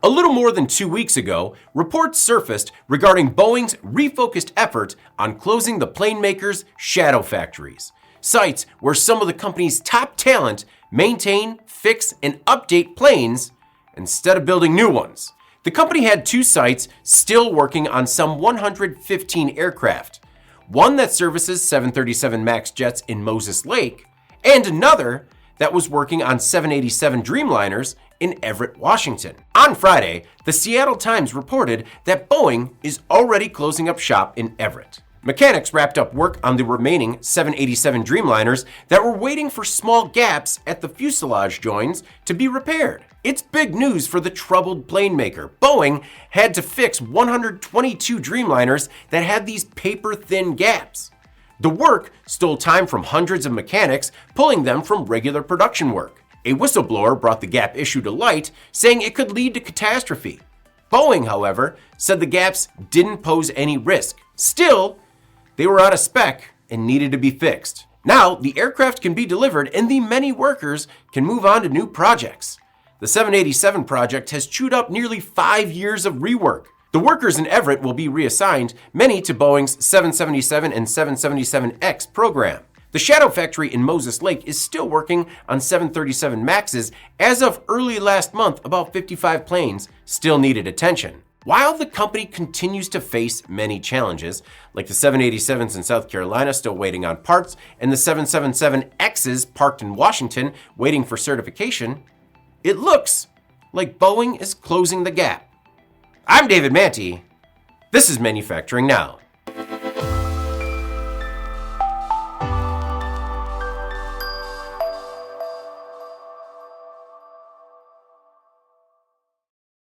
A little more than 2 weeks ago, reports surfaced regarding Boeing's refocused effort on closing the plane maker's shadow factories, sites where some of the company's top talent maintain, fix, and update planes instead of building new ones. The company had 2 sites still working on some 115 aircraft, one that services 737 MAX jets in Moses Lake, and another that was working on 787 Dreamliners in Everett, Washington. On Friday, the Seattle Times reported that Boeing is already closing up shop in Everett. Mechanics wrapped up work on the remaining 787 Dreamliners that were waiting for small gaps at the fuselage joins to be repaired. It's big news for the troubled plane maker. Boeing had to fix 122 Dreamliners that had these paper-thin gaps. The work stole time from hundreds of mechanics, pulling them from regular production work. A whistleblower brought the gap issue to light, saying it could lead to catastrophe. Boeing, however, said the gaps didn't pose any risk. Still, they were out of spec and needed to be fixed. Now, the aircraft can be delivered and the many workers can move on to new projects. The 787 project has chewed up nearly 5 years of rework. The workers in Everett will be reassigned, many to Boeing's 777 and 777X program. The Shadow Factory in Moses Lake is still working on 737 MAXs. As of early last month, about 55 planes still needed attention. While the company continues to face many challenges, like the 787s in South Carolina still waiting on parts, and the 777Xs parked in Washington waiting for certification, it looks like Boeing is closing the gap. I'm David Manti. This is Manufacturing Now.